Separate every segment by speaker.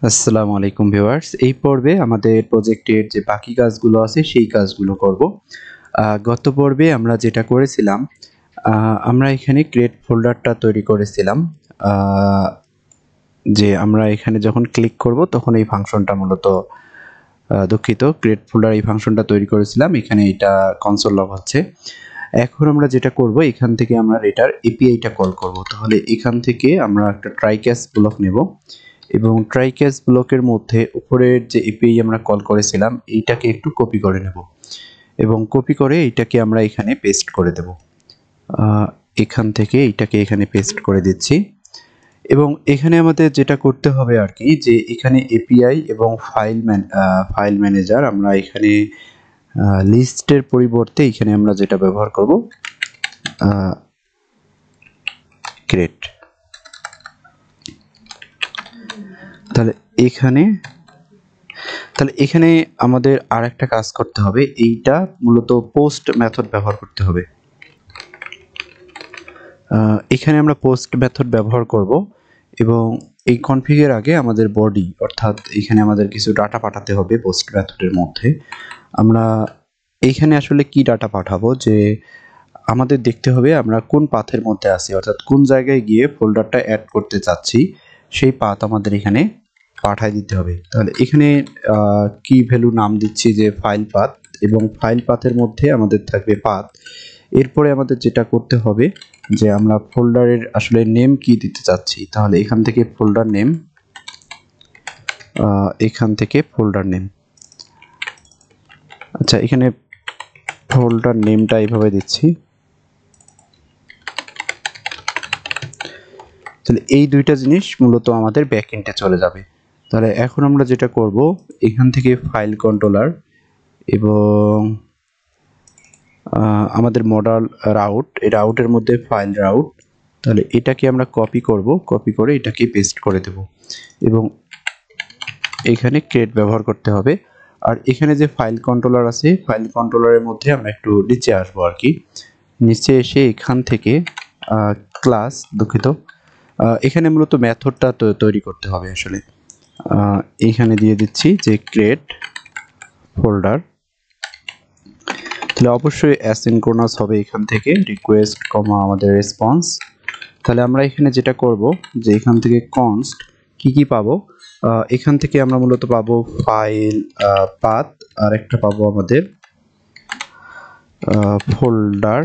Speaker 1: আসসালামু আলাইকুম ভিউয়ার্স, এই পর্বে আমাদের প্রজেক্টের যে বাকি কাজগুলো আছে সেই কাজগুলো করব। গত পর্বে আমরা যেটা করেছিলাম, আমরা এখানে ক্রিয়েট ফোল্ডারটা তৈরি করেছিলাম। যে আমরা এখানে যখন ক্লিক করব তখন এই ফাংশনটা মূলত দুঃখিত, ক্রিয়েট ফোল্ডার এই ফাংশনটা তৈরি করেছিলাম। এখানে এটা কনসোল লগ হচ্ছে। এখন আমরা যেটা করব, এখান থেকে আমরা এটার এপিআইটা কল করব। তাহলে এখান থেকে আমরা একটা ট্রাই ক্যাচ ব্লক নেব এবং ট্রাই ক্যাচ ব্লকের মধ্যে উপরের যে এপিআই আমরা কল করেছিলাম এইটাকে একটু কপি করে নেব এবং কপি করে এইটাকে আমরা এখানে পেস্ট করে দেব। এখান থেকে এইটাকে এখানে পেস্ট করে দিচ্ছি এবং এখানে আমাদের যেটা করতে হবে আর কি, যে এখানে এপিআই এবং ফাইল ম্যানেজার আমরা এখানে লিস্টের পরিবর্তে এখানে আমরা যেটা ব্যবহার করব ক্রিয়েট। তাহলে এখানে আমাদের আর একটা কাজ করতে হবে, এইটা মূলত পোস্ট মেথড ব্যবহার করতে হবে। এখানে আমরা পোস্ট মেথড ব্যবহার করব এবং এই কনফিগের আগে আমাদের বডি, অর্থাৎ এখানে আমাদের কিছু ডাটা পাঠাতে হবে পোস্ট মেথডের মধ্যে। আমরা এইখানে আসলে কি ডাটা পাঠাবো, যে আমাদের দেখতে হবে আমরা কোন পাথের মধ্যে আছি, অর্থাৎ কোন জায়গায় গিয়ে ফোল্ডারটা অ্যাড করতে চাচ্ছি সেই পাথ আমাদের এখানে পাঠায় দিতে হবে। তাহলে এখানে কি ভ্যালু নাম দিচ্ছি যে ফাইল পাথ, এবং ফাইল পাথের মধ্যে আমাদের থাকবে পাথ। এরপরে আমাদের যেটা করতে হবে যে আমরা ফোল্ডারের আসলে নেম কি দিতে চাচ্ছি, তাহলে এখান থেকে ফোল্ডার নেম, আচ্ছা এখানে ফোল্ডার নেমটা এইভাবে দিচ্ছি। তাহলে এই দুইটা জিনিস মূলত আমাদের ব্যাকএন্ডে চলে যাবে। তাহলে এখন আমরা যেটা করব, এখান থেকে ফাইল কন্ট্রোলার এবং আমাদের মডাল রাউট, এই রাউটের মধ্যে ফাইল রাউট, তাহলে এটাকে আমরা কপি করব, কপি করে এটাকে পেস্ট করে দেব এবং এখানে ক্রিয়েট ব্যবহার করতে হবে। আর এখানে যে ফাইল কন্ট্রোলার আছে, ফাইল কন্ট্রোলারের মধ্যে আমরা একটু নিচে আসবো আর কি। নিচে এসে এখান থেকে ক্লাস, দুঃখিত, এখানে মূলত মেথডটা তৈরি করতে হবে আসলে। এইখানে দিয়ে দিচ্ছি যে ক্রিয়েট ফোল্ডার, তাহলে অবশ্যই অ্যাসিনক্রোনাস হবে এখান থেকে, রিকোয়েস্ট কমা আমাদের রেসপন্স। তাহলে আমরা এখানে যেটা করব যে এখান থেকে কনস্ট কি পাবো, এখান থেকে আমরা মূলত পাবো ফাইল পাথ, আর একটা পাবো আমাদের ফোল্ডার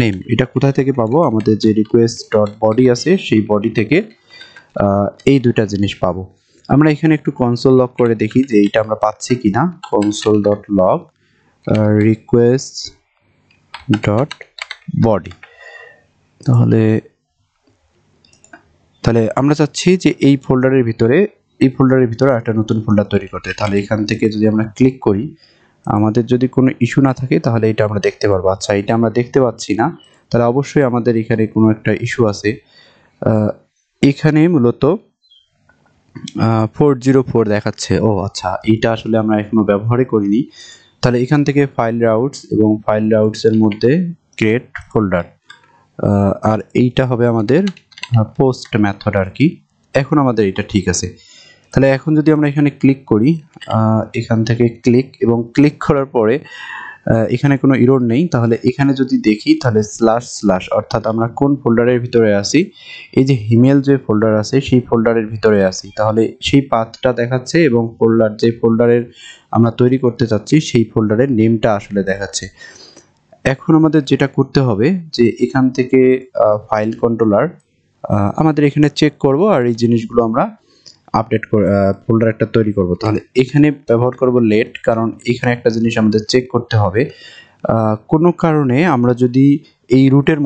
Speaker 1: নেম। এটা কোথা থেকে পাবো, আমাদের যে রিকোয়েস্ট ডট বডি আছে সেই বডি থেকে এই দুইটা জিনিস পাবো। আমরা এখানে একটু কনসোল লগ করে দেখি যে এইটা আমরা পাচ্ছি কিনা। Console dot log request dot body, তাহলে আমরা চাচ্ছি যে এই ফোল্ডারের ভিতরে একটা নতুন ফোল্ডার তৈরি করতে। তাহলে এখান থেকে যদি আমরা ক্লিক করি, আমাদের যদি কোনো ইস্যু না থাকে তাহলে এটা আমরা দেখতে পারবো। আচ্ছা এটা আমরা দেখতে পাচ্ছি না, তাহলে অবশ্যই আমাদের এখানে কোনো একটা ইস্যু আছে। এখানে মূলত 404 দেখাচ্ছে। ও আচ্ছা, এইটা আসলে আমরা এখনো ব্যবহারই করিনি। তাহলে এখান থেকে ফাইল রাউটস এবং ফাইল রাউটসের মধ্যে ক্রিয়েট ফোল্ডার, আর এইটা হবে আমাদের পোস্ট মেথড আর কি। এখন আমাদের এটা ঠিক আছে। তাহলে এখন যদি আমরা এখানে ক্লিক করি, এখান থেকে ক্লিক করার পরে এখানে কোনো এরর নেই। তাহলে এখানে যদি দেখি তাহলে স্ল্যাশ অর্থাৎ আমরা কোন ফোল্ডারের ভিতরে আছি, এই যে হিমেল যে ফোল্ডার আছে সেই ফোল্ডারের ভিতরে আছি, তাহলে সেই পাথটা দেখাচ্ছে এবং যে ফোল্ডারের আমরা তৈরি করতে চাচ্ছি সেই ফোল্ডারের নেমটা আসলে দেখাচ্ছে। এখন আমাদের যেটা করতে হবে যে এখান থেকে ফাইল কন্ট্রোলার আমাদের এখানে চেক করব, আর এই জিনিসগুলো আমরা আপডেট করে ফোল্ডার একটা তৈরি করব। তাহলে এখানে ব্যবহার করব লেট, কারণ এখানে একটা জিনিস আমাদের চেক করতে হবে। কোনো কারণে আমরা যদি এই রুটের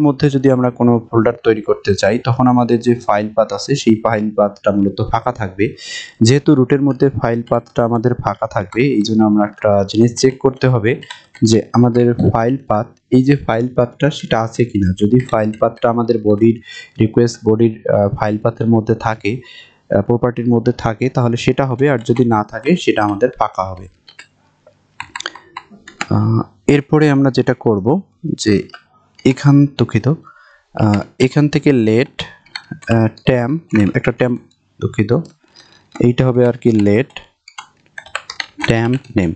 Speaker 1: মধ্যে যদি আমরা কোনো ফোল্ডার তৈরি করতে চাই, তখন আমাদের যে ফাইল পাথ আছে সেই ফাইল পাথটা মূলত ফাঁকা থাকবে। যেহেতু রুটের মধ্যে ফাইল পাথটা আমাদের ফাঁকা থাকবে, এই জন্য আমরা একটা জিনিস চেক করতে হবে যে আমাদের ফাইল পাথ, এই যে ফাইল পাথটা সেটা আছে কিনা। যদি ফাইল পাথটা আমাদের রিকোয়েস্ট বডির ফাইল পাথের মধ্যে থাকে, প্রপার্টির মধ্যে থাকে, তাহলে সেটা হবে, আর যদি না থাকে সেটা আমাদের ফাঁকা হবে। এরপরে আমরা যেটা করব যে এখান থেকে লেট ট্যাম নেম, একটা ট্যাম দুঃখিত, এইটা হবে আর কি লেট ট্যাম্প নেম।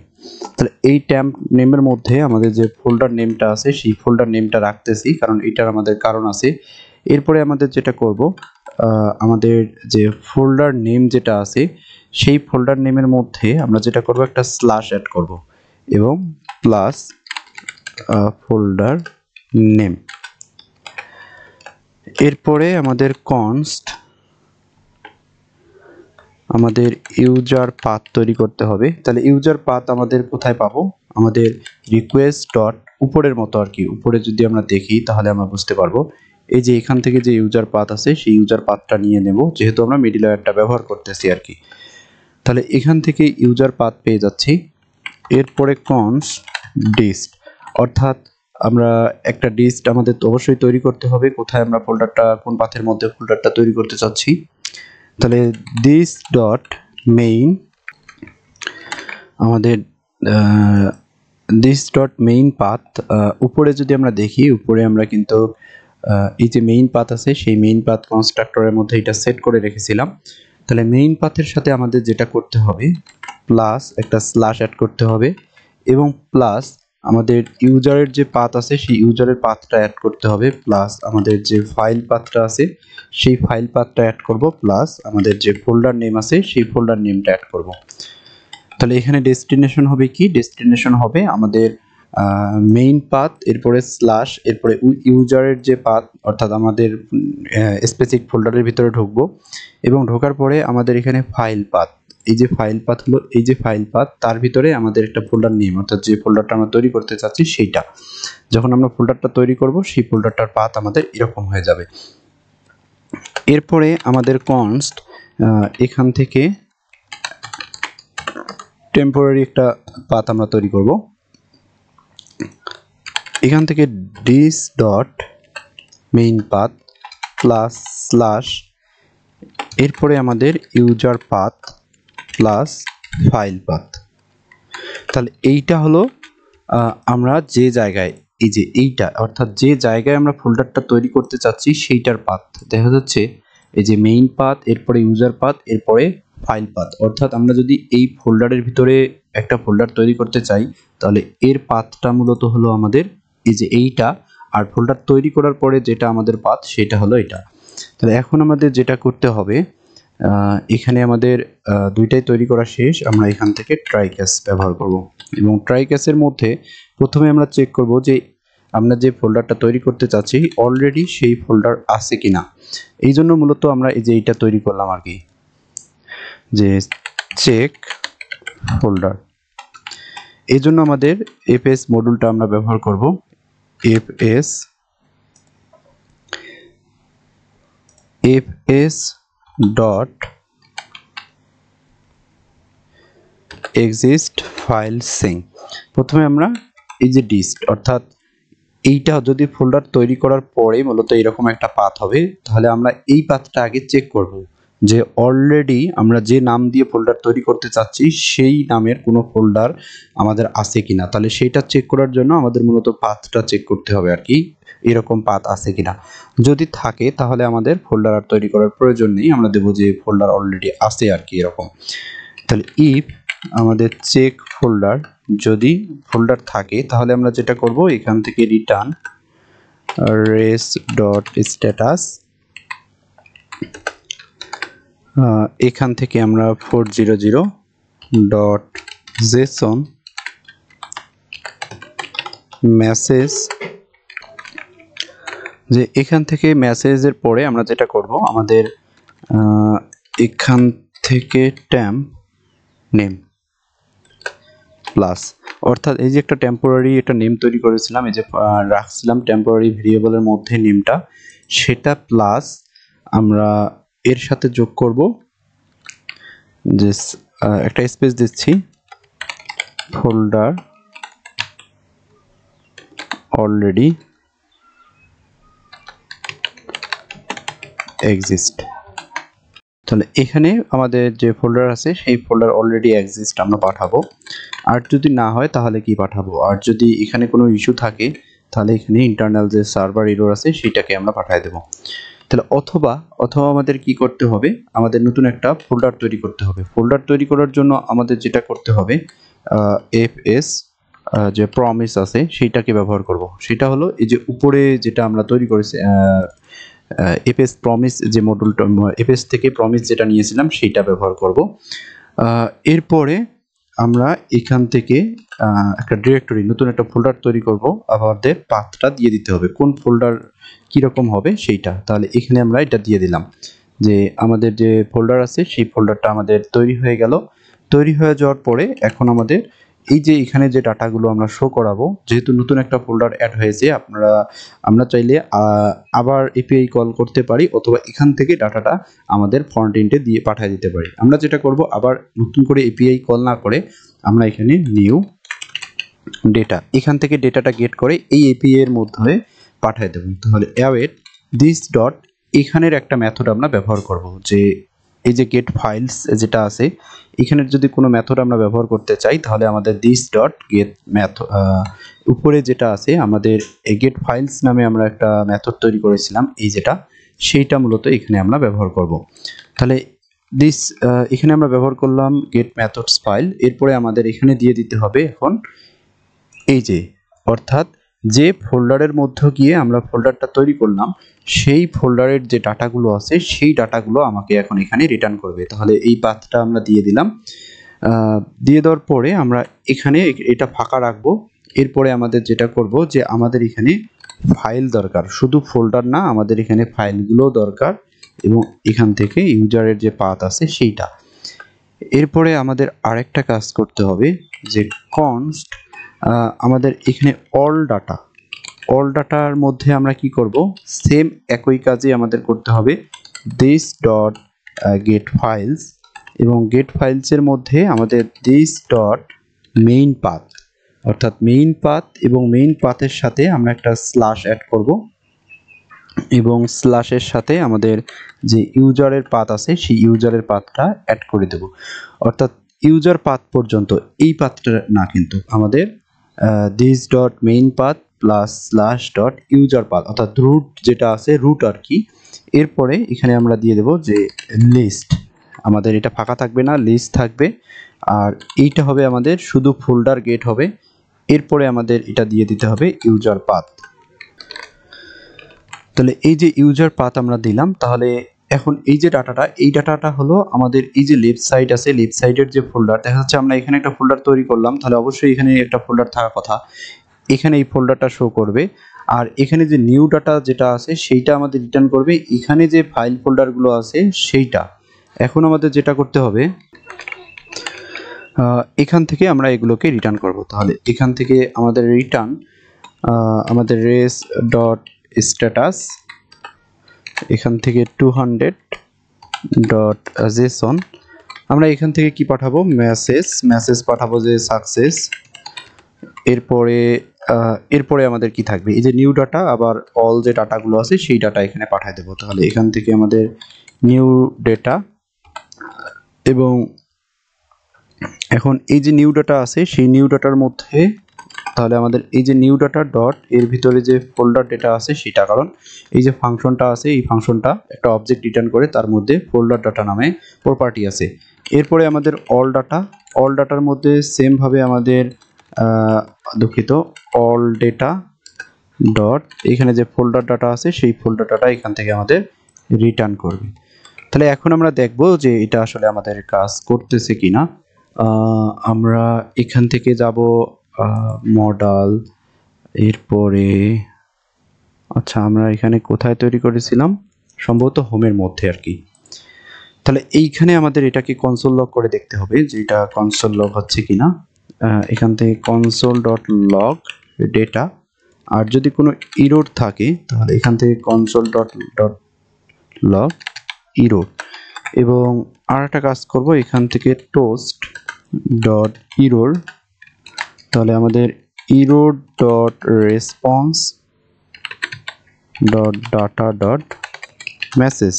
Speaker 1: তাহলে এই ট্যাম্প নেমের মধ্যে আমাদের যে ফোল্ডার নেমটা আছে সেই ফোল্ডার নেমটা রাখতেছি, কারণ এটার আমাদের কারণ আছে। এরপরে আমাদের যেটা করব, আমাদের যে ফোল্ডার নেম যেটা আছে সেই ফোল্ডার নেমের মধ্যে আমরা যেটা করব, একটা স্ল্যাশ অ্যাড করব এবং প্লাস ফোল্ডার নেম। এরপরে আমাদের কনস্ট আমাদের ইউজার পাথ তৈরি করতে হবে। তাহলে ইউজার পাথ আমাদের কোথায় পাবো, আমাদের রিকোয়েস্ট ডট উপরের মতো আর কি, উপরে যদি আমরা দেখি তাহলে আমরা বুঝতে পারবো। এই যে এখান থেকে যে ইউজার পাথ আছে সেই ইউজার পাথটা নিয়ে নেব, যেহেতু আমরা মিডলওয়্যারটা ব্যবহার করতেছি আর কি। তাহলে এখান থেকে ইউজার পাথ পেয়ে যাচ্ছি। এরপরে কনস্ট ডিস্ট, অর্থাৎ আমরা একটা ডিস্ট আমাদের তো অবশ্যই তৈরি করতে হবে, কোথায় আমরা ফোল্ডারটা, কোন পাথের মধ্যে ফোল্ডারটা তৈরি করতে চাচ্ছি। তাহলে দিস ডট মেইন, আমাদের দিস ডট মেইন পাথ, উপরে যদি আমরা দেখি, উপরে আমরা কিন্তু এই যে মেইন পাথ আছে সেই মেইন পাথ কনস্ট্রাক্টরের মধ্যে এটা সেট করে রেখেছিলাম। তাহলে মেইন পাথের সাথে আমাদের যেটা করতে হবে, প্লাস একটা স্ল্যাশ অ্যাড করতে হবে এবং প্লাস আমাদের ইউজারের যে পাথ আছে সেই ইউজারের পাথটা অ্যাড করতে হবে, প্লাস আমাদের যে ফাইল পাথটা আছে সেই ফাইল পাথটা অ্যাড করব, প্লাস আমাদের যে ফোল্ডার নেম আছে সেই ফোল্ডার নেমটা অ্যাড করব। তাহলে এখানে ডেস্টিনেশন হবে কি, ডেস্টিনেশন হবে আমাদের মেইন পাথ, এরপরে স্ল্যাশ, এরপরে ইউজারের যে পাথ, অর্থাৎ আমাদের স্পেসিফিক ফোল্ডারের ভিতরে ঢুকবো এবং ঢোকার পরে আমাদের এখানে ফাইল পাথ, এই যে ফাইল পাথ হলো, এই যে ফাইল পাথ তার ভিতরে আমাদের একটা ফোল্ডার নেম, অর্থাৎ যে ফোল্ডারটা আমরা তৈরি করতে চাচ্ছি সেইটা। যখন আমরা ফোল্ডারটা তৈরি করব সেই ফোল্ডারটার পাথ আমাদের এরকম হয়ে যাবে। এরপরে আমাদের কনস্ট এখান থেকে টেম্পোরারি একটা পাথ আমরা তৈরি করব। এখান থেকে this dot main path plus slash, এরপরে আমাদের user path plus file path. তাহলে এইটা হলো আমরা যে জায়গায়, এই যে এইটা, অর্থাৎ যে জায়গায় আমরা ফোল্ডারটা তৈরি করতে চাচ্ছি সেইটার পাথ দেখা যাচ্ছে। এই যে মেইন পাথ, এরপরে ইউজার পাথ, এরপরে ফাইল পাথ, অর্থাৎ আমরা যদি এই ফোল্ডারের ভিতরে একটা ফোল্ডার তৈরি করতে চাই তাহলে এর পাথটা মূলত হলো আমাদের এই যে এইটা, আর ফোল্ডার তৈরি করার পরে যেটা আমাদের পাথ সেটা হলো এটা। তাহলে এখন আমাদের যেটা করতে হবে, এখানে আমাদের দুইটাই তৈরি করা শেষ, আমরা এখান থেকে ট্রাই ক্যাচ ব্যবহার করব এবং ট্রাই ক্যাচের মধ্যে প্রথমে আমরা চেক করব যে আমরা যে ফোল্ডারটা তৈরি করতে চাচ্ছি অলরেডি সেই ফোল্ডার আছে কিনা। এই জন্য মূলত আমরা এই যে এইটা তৈরি করলাম আর কি, যে চেক ফোল্ডার। এই জন্য আমাদের এফএস মডিউলটা আমরা ব্যবহার করব, FS dot exist file sync. প্রথমে আমরা এই যে ডিস্ট, অর্থাৎ এইটা যদি ফোল্ডার তৈরি করার পরে মূলত এরকম একটা পাথ হবে, তাহলে আমরা এই পাথটা আগে চেক করব যে অলরেডি আমরা যে নাম দিয়ে ফোল্ডার তৈরি করতে চাচ্ছি সেই নামের কোনো ফোল্ডার আমাদের আছে কিনা। তাহলে সেইটা চেক করার জন্য আমাদের মূলত পাথটা চেক করতে হবে আর কি, এরকম পাথ আছে কিনা। যদি থাকে তাহলে আমাদের ফোল্ডার আর তৈরি করার প্রয়োজন নেই, আমরা দেবো যে ফোল্ডার অলরেডি আছে আর কি এরকম। তাহলে ইফ আমাদের চেক ফোল্ডার, যদি ফোল্ডার থাকে তাহলে আমরা যেটা করব, এখান থেকে রিটার্ন রেস ডট স্ট্যাটাস, এখান থেকে আমরা 400 ডট জেসন মেসেজ, যে এখান থেকে মেসেজের পরে আমরা যেটা করব, আমাদের এখান থেকে ট্যাম্প নেম প্লাস, অর্থাৎ এই যে একটা টেম্পোরারি একটা নেম তৈরি করেছিলাম, এই যে রাখছিলাম টেম্পোরারি ভেরিয়েবলের মধ্যে নেমটা, সেটা প্লাস আমরা এর সাথে যোগ করব যে একটা স্পেস দিচ্ছি, ফোল্ডার অলরেডি এক্সিস্ট। তাহলে এখানে আমাদের যে ফোল্ডার আছে সেই ফোল্ডার অলরেডি এক্সিস্ট আমরা পাঠাবো। আর যদি না হয় তাহলে কি পাঠাবো, আর যদি এখানে কোনো ইস্যু থাকে তাহলে এখানে ইন্টারনাল যে সার্ভার এরর আছে সেটাকে আমরা পাঠিয়ে দেব। তাহলে অথবা আমাদের কি করতে হবে, আমাদের নতুন একটা ফোল্ডার তৈরি করতে হবে। ফোল্ডার তৈরি করার জন্য আমাদের যেটা করতে হবে, fs যে প্রমিস আছে সেইটাকে ব্যবহার করব। সেটা হলো এই যে উপরে যেটা আমরা তৈরি করেছি, fs প্রমিস যে মডুলটা, fs থেকে প্রমিস যেটা নিয়েছিলাম সেইটা ব্যবহার করব। এরপরে আমরা এখান থেকে একটা ডিরেক্টরি, নতুন একটা ফোল্ডার তৈরি করব। আমাদের পাথটা দিয়ে দিতে হবে, কোন ফোল্ডার কীরকম হবে সেইটা। তাহলে এখানে আমরা এটা দিয়ে দিলাম যে আমাদের যে ফোল্ডার আছে সেই ফোল্ডারটা আমাদের তৈরি হয়ে গেল। তৈরি হয়ে যাওয়ার পরে এখন আমাদের এই যে এখানে যে ডাটাগুলো আমরা শো করাবো, যেহেতু নতুন একটা ফোল্ডার অ্যাড হয়েছে, আমরা চাইলে আবার এপিআই কল করতে পারি, অথবা এখান থেকে ডাটাটা আমাদের ফ্রন্ট এন্ডে দিয়ে পাঠিয়ে দিতে পারি। আমরা যেটা করব, আবার নতুন করে এপিআই কল না করে আমরা এখানে নিউ ডেটা, এখান থেকে ডেটাটা গেট করে এই এপিআই এর মধ্যে পাঠিয়ে দেব। তাহলে অ্যাওয়েট দিস ডট, এখানের একটা মেথড আমরা ব্যবহার করব, যে এই যে গেট ফাইলস যেটা আছে এখানের যদি কোনো মেথড আমরা ব্যবহার করতে চাই, তাহলে আমাদের দিস ডট গেট মেথড, উপরে যেটা আছে আমাদের গেট ফাইলস নামে আমরা একটা মেথড তৈরি করেছিলাম, এই যেটা সেইটা মূলত এখানে আমরা ব্যবহার করব। তাহলে দিস এখানে আমরা ব্যবহার করলাম গেট মেথডস ফাইল। এরপরে আমাদের এখানে দিয়ে দিতে হবে এখন এই যে, অর্থাৎ যে ফোল্ডারের মধ্যে গিয়ে আমরা ফোল্ডারটা তৈরি করলাম সেই ফোল্ডারের যে ডাটাগুলো আছে সেই ডাটাগুলো আমাকে এখন এখানে রিটার্ন করবে। তাহলে এই পাথটা আমরা দিয়ে দিলাম। দিয়ে দেওয়ার পরে আমরা এখানে এটা ফাঁকা রাখবো। এরপরে আমাদের যেটা করব, যে আমাদের এখানে ফাইল দরকার, শুধু ফোল্ডার না, আমাদের এখানে ফাইলগুলো দরকার, এবং এখান থেকে ইউজারের যে পাথ আছে সেইটা। এরপরে আমাদের আরেকটা কাজ করতে হবে, যে কনস্ট আমাদের এখানে অল ডাটার মধ্যে আমরা কি করব, সেম একই কাজই আমাদের করতে হবে। দিস ডট গেট ফাইলস, এবং গেট ফাইলসের মধ্যে আমাদের দিস ডট মেইন পাথ, অর্থাৎ মেইন পাথ, এবং মেইন পাথের সাথে আমরা একটা স্ল্যাশ অ্যাড করব, এবং স্ল্যাশের সাথে আমাদের যে ইউজারের পাথ আছে সেই ইউজারের পাথটা অ্যাড করে দেব। অর্থাৎ ইউজার পাথ পর্যন্ত, এই পাথটা না, কিন্তু আমাদের this dot main path plus slash dot user path, অর্থাৎ রুট যেটা আছে, রুট আর কি। এরপরে এখানে আমরা দিয়ে দেব যে লিস্ট, আমাদের এটা ফাঁকা থাকবে না, লিস্ট থাকবে, আর এইটা হবে আমাদের শুধু ফোল্ডার গেট হবে। এরপরে আমাদের এটা দিয়ে দিতে হবে ইউজার পাথ। তাহলে এই যে ইউজার পাথ আমরা দিলাম, তাহলে এখন এই যে ডাটাটা, এই ডাটাটা হলো আমাদের এই যে লেফট সাইড আছে, লেফট সাইডের যে ফোল্ডার, দেখা যাচ্ছে আমরা এখানে একটা ফোল্ডার তৈরি করলাম, তাহলে অবশ্যই এখানে একটা ফোল্ডার থাকার কথা, এখানে এই ফোল্ডারটা শো করবে। আর এখানে যে নিউ ডাটা যেটা আছে সেইটা আমাদের রিটার্ন করবে, এখানে যে ফাইল ফোল্ডারগুলো আছে সেইটা। এখন আমাদের যেটা করতে হবে, এখান থেকে আমরা এগুলোকে রিটার্ন করব। তাহলে এখান থেকে আমাদের রিটার্ন, আমাদের রেস ডট স্ট্যাটাস, এখান থেকে 200 ডট জেসন, আমরা এখান থেকে কি পাঠাবো, মেসেজ পাঠাবো যে সাকসেস। এরপরে আমাদের কি থাকবে, এই যে নিউ ডাটা, আবার অল যে ডাটাগুলো আছে সেই ডাটা এখানে পাঠিয়ে দেবো। তাহলে এখান থেকে আমাদের নিউ ডেটা, এবং এখন এই যে নিউ ডাটা আছে সেই নিউ ডাটার মধ্যে, তাহলে আমাদের এই যে নিউ ডাটা ডট এর ভিতরে যে ফোল্ডার ডেটা আছে সেটা, কারণ এই যে ফাংশনটা আছে এই ফাংশনটা একটা অবজেক্ট রিটার্ন করে, তার মধ্যে ফোল্ডার ডাটা নামে প্রপার্টি আছে। এরপরে আমাদের অল ডাটার মধ্যে সেমভাবে আমাদের দুঃখিত, অল ডেটা ডট এখানে যে ফোল্ডার ডাটা আছে সেই ফোল্ডার ডাটা এখান থেকে আমাদের রিটার্ন করবে। তাহলে এখন আমরা দেখব যে এটা আসলে আমাদের কাজ করতেছে কিনা। আমরা এখান থেকে যাব মডেল, এরপরে আচ্ছা আমরা এখানে কোথায় তৈরি করেছিলাম, সম্ভবত হোমের মধ্যে আর কি। তাহলে এইখানে আমাদের এটাকে কনসোল লগ করে দেখতে হবে যে এটা কনসোল লগ হচ্ছে কিনা। এখান থেকে কনসোল ডট লগ ডেটা, আর যদি কোনো ইরোর থাকে তাহলে এখান থেকে কনসোল ডট লগ ইরোর। এবং আর একটা কাজ করব, এখান থেকে টোস্ট ডট ইরোর, তাহলে আমাদের error dot response dot data dot message,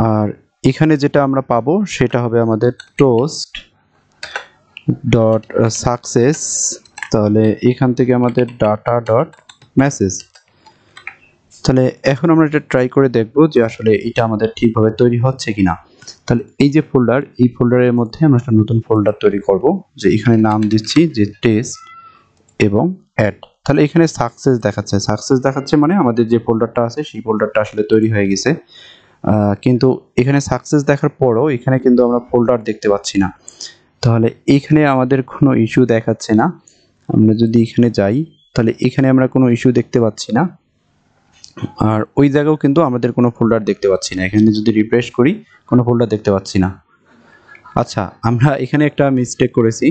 Speaker 1: আর এখানে যেটা আমরা পাবো সেটা হবে আমাদের টোস্ট ডট সাকসেস, তাহলে এখান থেকে আমাদের ডাটা ডট মেসেজ। তাহলে এখন আমরা এটা ট্রাই করে দেখব যে আসলে এটা আমাদের ঠিকভাবে তৈরি হচ্ছে কিনা। তাহলে এই যে ফোল্ডার, এই ফোল্ডারের মধ্যে আমরা একটা নতুন ফোল্ডার তৈরি করব, যে এখানে নাম দিচ্ছি যে টেস্ট এবং অ্যাড। তাহলে এখানে সাকসেস দেখাচ্ছে মানে আমাদের যে ফোল্ডারটা আছে সেই ফোল্ডারটা আসলে তৈরি হয়ে গেছে। কিন্তু এখানে সাকসেস দেখার পরও এখানে কিন্তু আমরা ফোল্ডার দেখতে পাচ্ছি না। তাহলে এখানে আমাদের কোনো ইস্যু দেখাচ্ছে না। আমরা যদি এখানে যাই তাহলে এখানে আমরা কোনো ইস্যু দেখতে পাচ্ছি না, আর ওই জায়গাও কিন্তু আমাদের কোনো ফোল্ডার দেখতে পাচ্ছি না। এখানে যদি রিফ্রেশ করি কোনো ফোল্ডার দেখতে পাচ্ছি না। আচ্ছা, আমরা এখানে একটা মিস্টেক করেছি।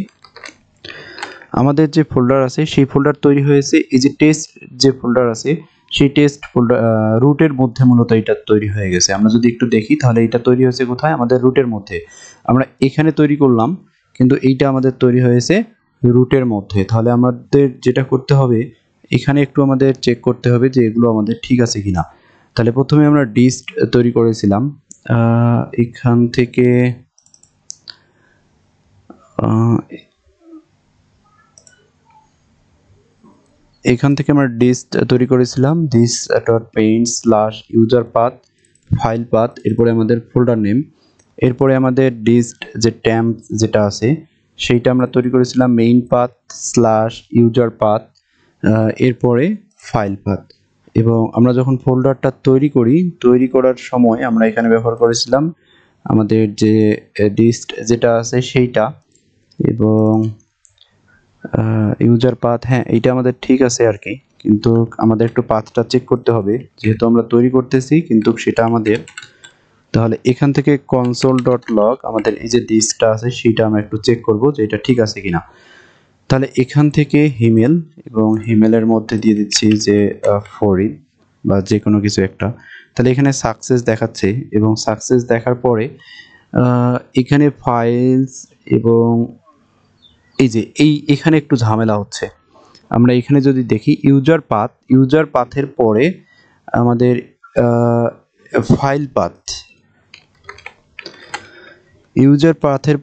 Speaker 1: আমাদের যে ফোল্ডার আছে সেই ফোল্ডার তৈরি হয়েছে এই যে টেস্ট যে ফোল্ডার আছে সেই টেস্ট ফোল্ডার রুটের মধ্যে মূলত এটা তৈরি হয়ে গেছে। আমরা যদি একটু দেখি তাহলে এটা তৈরি হয়েছে কোথায়? আমাদের রুটের মধ্যে। আমরা এখানে তৈরি করলাম কিন্তু এইটা আমাদের তৈরি হয়েছে রুটের মধ্যে। তাহলে আমাদের যেটা করতে হবে এখানে একটু আমাদের চেক করতে হবে যে এগুলো আমাদের ঠিক আছে কিনা। তাহলে প্রথমে আমরা ডিস্ট তৈরি করেছিলাম, এখান থেকে আমরা ডিস্ট তৈরি করেছিলাম this dot paint slash user path file path, এরপরে আমাদের ফোল্ডার নেম, এরপরে আমাদের ডিস্ট যে ট্যাম্প যেটা আছে সেইটা আমরা তৈরি করেছিলাম main path slash user path, এরপরে ফাইল পাথ। এবং আমরা যখন ফোল্ডারটা তৈরি করার সময় আমরা এখানে ব্যবহার করেছিলাম আমাদের যে ডিস্ট যেটা আছে সেইটা এবং ইউজার পাথ। হ্যাঁ, এইটা আমাদের ঠিক আছে আর কি, কিন্তু আমাদের একটু পাথটা চেক করতে হবে যেহেতু আমরা তৈরি করতেছি কিন্তু সেটা আমাদের। তাহলে এখান থেকে console.log আমাদের এই যে ডিস্কটা আছে সেটা আমরা একটু চেক করব যে এটা ঠিক আছে কিনা। তাহলে এখান থেকে হিমেল এবং হিমেলের মধ্যে দিয়ে দিচ্ছি যে ফরিন বা যে কোনো কিছু একটা। তাহলে এখানে সাকসেস দেখাচ্ছে এবং সাকসেস দেখার পরে এখানে ফাইলস এবং এই যে এখানে একটু ঝামেলা হচ্ছে। আমরা এখানে যদি দেখি ইউজার পাথের পরে আমাদের ফাইল পাথ, ইউজার পাথের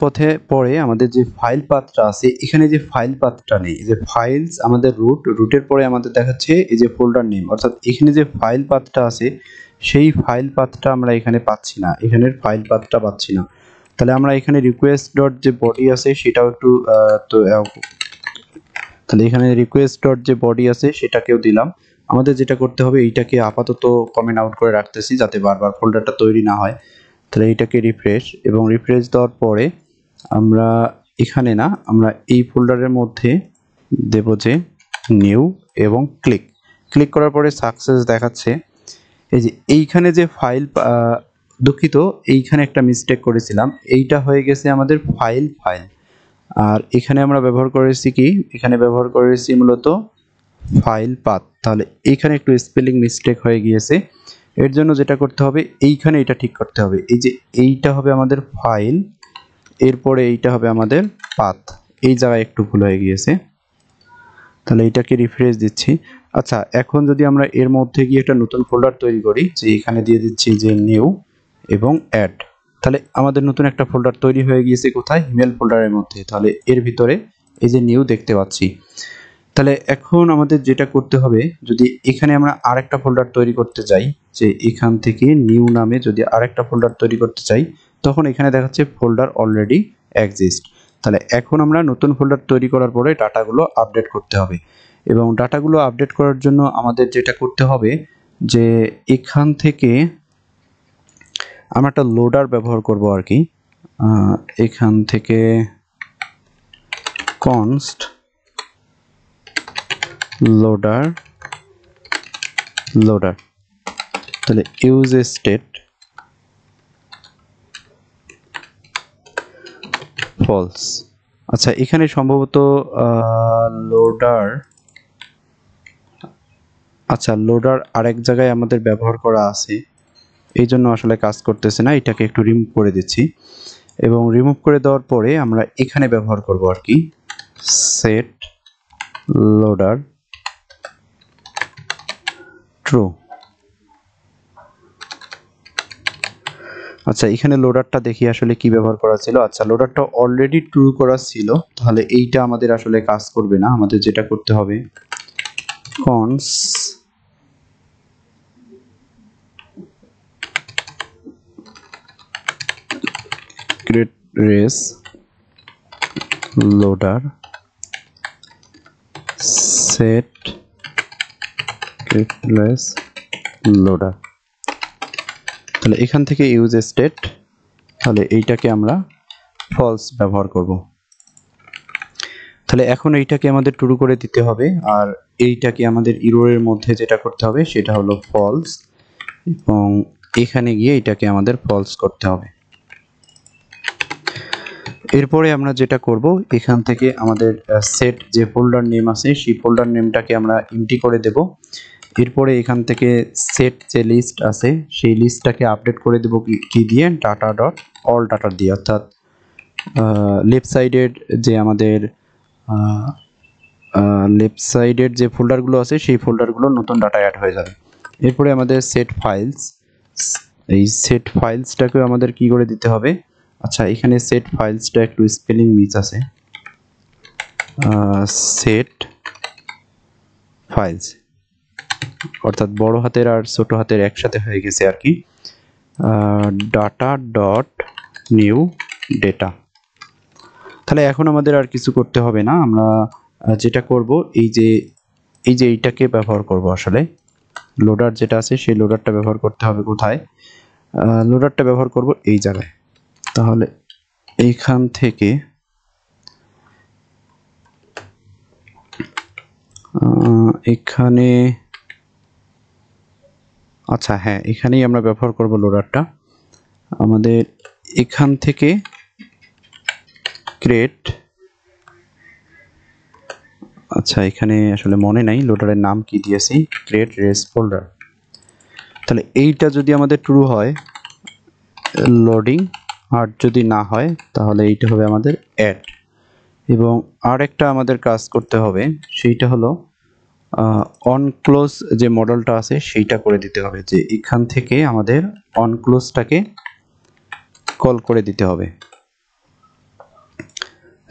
Speaker 1: পরে আমাদের যে ফাইল পাথটা আছে এখানে যে ফাইল পাথটা নেই। যে ফাইলস আমাদের রুটের পরে আমাদের দেখাচ্ছে এই যে ফোল্ডার নেম, অর্থাৎ এখানে যে ফাইল পাথটা আছে সেই ফাইল পাথটা আমরা এখানে পাচ্ছি না, এখানের ফাইল পাথটা পাচ্ছি না। তাহলে আমরা এখানে রিকোয়েস্ট ডট যে বডি আছে সেটাও একটু তাহলে এখানে রিকোয়েস্ট ডট যে বডি আছে সেটাকেও দিলাম। আমাদের যেটা করতে হবে এইটাকে আপাতত কমেন্ট আউট করে রাখতেছি যাতে বারবার ফোল্ডারটা তৈরি না হয়। তাহলে এইটাকে রিফ্রেশ এবং রিফ্রেশ দেওয়ার পরে আমরা এখানে না, আমরা এই ফোল্ডারের মধ্যে দেব যে নিউ এবং ক্লিক করার পরে সাকসেস দেখাচ্ছে। এই যে এইখানে যে ফাইল, দুঃখিত এইখানে একটা মিস্টেক করেছিলাম, এইটা হয়ে গেছে আমাদের ফাইল। আর এখানে আমরা ব্যবহার করেছি কি, এখানে ব্যবহার করেছি মূলত ফাইল পাথ। তাহলে এইখানে একটু স্পেলিং মিস্টেক হয়ে গিয়েছে। এর জন্য যেটা করতে হবে এইখানে এটা ঠিক করতে হবে। এই যে এইটা হবে আমাদের ফাইল, এরপরে এইটা হবে আমাদের পাথ, এই জায়গায় একটু ভুল হয়ে গিয়েছে। তাহলে এটাকে রিফ্রেশ দিচ্ছি। আচ্ছা, এখন যদি আমরা এর মধ্যে গিয়ে একটা নতুন ফোল্ডার তৈরি করি, যে এখানে দিয়ে দিচ্ছি যে নিউ এবং অ্যাড, তাহলে আমাদের নতুন একটা ফোল্ডার তৈরি হয়ে গিয়েছে কোথায়? ইমেল ফোল্ডারের মধ্যে। তাহলে এর ভিতরে এই যে নিউ দেখতে পাচ্ছি। তাহলে এখন আমাদের যেটা করতে হবে, যদি এখানে আমরা আরেকটা ফোল্ডার তৈরি করতে চাই, যে এখান থেকে নিউ নামে যদি আরেকটা ফোল্ডার তৈরি করতে চাই, তখন এখানে দেখাচ্ছে ফোল্ডার অলরেডি এক্সিস্ট। তাহলে এখন আমরা নতুন ফোল্ডার তৈরি করার পরে ডাটাগুলো আপডেট করতে হবে এবং ডাটাগুলো আপডেট করার জন্য আমাদের যেটা করতে হবে যে এখান থেকে আমরা একটা লোডার ব্যবহার করব আর কি। এখান থেকে const লোডার, তাহলে ইউজ স্টেট ফলস। আচ্ছা, এখানে সম্ভবত লোডার, আচ্ছা লোডার আরেক জায়গায় আমাদের ব্যবহার করা আছে, এই জন্য আসলে কাজ করতেছে না। এটাকে একটু রিমুভ করে দিচ্ছি এবং রিমুভ করে দেওয়ার পরে আমরা এখানে ব্যবহার করব আর কি সেট লোডার ট্রু। আচ্ছা, এখানে লোডারটা দেখি আসলে কি ব্যবহার করা ছিল। আচ্ছা, লোডারটা অলরেডি ট্রু করা ছিল, তাহলে এইটা আমাদের আসলে কাজ করবে না। আমাদের যেটা করতে হবে const create res loader set create res loader। তাহলে এখান থেকে ইউজ স্টেট, তাহলে এইটাকে আমরা ফলস ব্যবহার করব। তাহলে এখন এইটাকে আমাদের ট্রু করে দিতে হবে, আর এইটাকে আমাদের ইরোরের মধ্যে যেটা করতে হবে সেটা হলো ফলস, এবং এখানে গিয়ে এটাকে আমাদের ফলস করতে হবে। এরপরে আমরা যেটা করব, এখান থেকে আমাদের সেট যে ফোল্ডার নেম আছে সেই ফোল্ডার নেমটাকে আমরা এমটি করে দেব। এরপরে এখান থেকে সেট যে লিস্ট আছে সেই লিস্টটাকে আপডেট করে দেব কি দিয়ে, ডাটা ডট অল ডাটা দিয়ে, অর্থাৎ লেফট সাইডের যে আমাদের লেফট সাইডের যে ফোল্ডারগুলো আছে সেই ফোল্ডারগুলো নতুন ডাটা অ্যাড হয়ে যাবে। এরপরে আমাদের সেট ফাইলস, এই সেট ফাইলসটাকে আমাদের কি করে দিতে হবে, আচ্ছা এখানে সেট ফাইলসটা একটু স্পেলিং মিস আছে, সেট ফাইলস অর্থাৎ বড় হাতের আর ছোট হাতের একসাথে হয়ে গেছে আর কি, ডাটা ডট নিউ ডেটা। তাহলে এখন আমাদের আর কিছু করতে হবে না, আমরা যেটা করব এই যে এইটাকে ব্যবহার করব, আসলে লোডার যেটা আছে সেই লোডারটা ব্যবহার করতে হবে। কোথায় লোডারটা ব্যবহার করব, এই জায়গায়। তাহলে এইখান থেকে এখানে, আচ্ছা হ্যাঁ এখানেই আমরা ব্যবহার করব লোডারটা। আমাদের এখান থেকে ক্রিয়েট, আচ্ছা এখানে আসলে মনে নাই লোডারের নাম কি দিয়েছি, ক্রিয়েট রেস ফোল্ডার। তাহলে এইটা যদি আমাদের ট্রু হয় লোডিং, আর যদি না হয় তাহলে এইটা হবে আমাদের অ্যাড। এবং আরেকটা আমাদের কাজ করতে হবে, সেইটা হলো অন ক্লোজ যে মডেলটা আছে সেইটা করে দিতে হবে, যে এখান থেকে আমাদের অন ক্লোজটাকে কল করে দিতে হবে,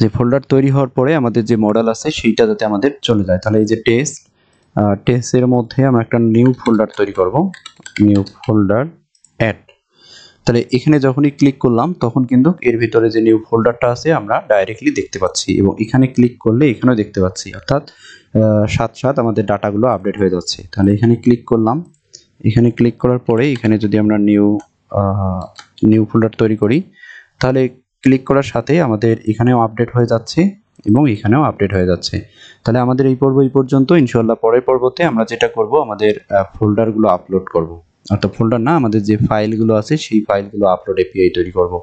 Speaker 1: যে ফোল্ডার তৈরি হওয়ার পরে আমাদের যে মডেল আছে সেইটা যাতে আমাদের চলে যায়। তাহলে এই যে টেস্টের মধ্যে আমরা একটা নিউ ফোল্ডার তৈরি করব, নিউ ফোল্ডার অ্যাড। তাহলে এখানে যখনই ক্লিক করলাম তখন কিন্তু এর ভিতরে যে নিউ ফোল্ডারটা আছে আমরা ডাইরেক্টলি দেখতে পাচ্ছি, এবং এখানে ক্লিক করলে এখানেও দেখতে পাচ্ছি, অর্থাৎ সাথে আমাদের ডাটাগুলো আপডেট হয়ে যাচ্ছে। তাহলে এখানে ক্লিক করলাম, এখানে ক্লিক করার পরে এখানে যদি আমরা নিউ ফোল্ডার তৈরি করি, তাহলে ক্লিক করার সাথে আমাদের এখানেও আপডেট হয়ে যাচ্ছে এবং এখানেও আপডেট হয়ে যাচ্ছে। তাহলে আমাদের এই পর্ব এই পর্যন্ত। ইনশাআল্লাহ পরের পর্বতে আমরা যেটা করব, আমাদের ফোল্ডারগুলো আপলোড করব, অর্থাৎ ফোল্ডার না, আমাদের যে ফাইলগুলো আছে সেই ফাইলগুলো আপলোড এপিআই তৈরি করব।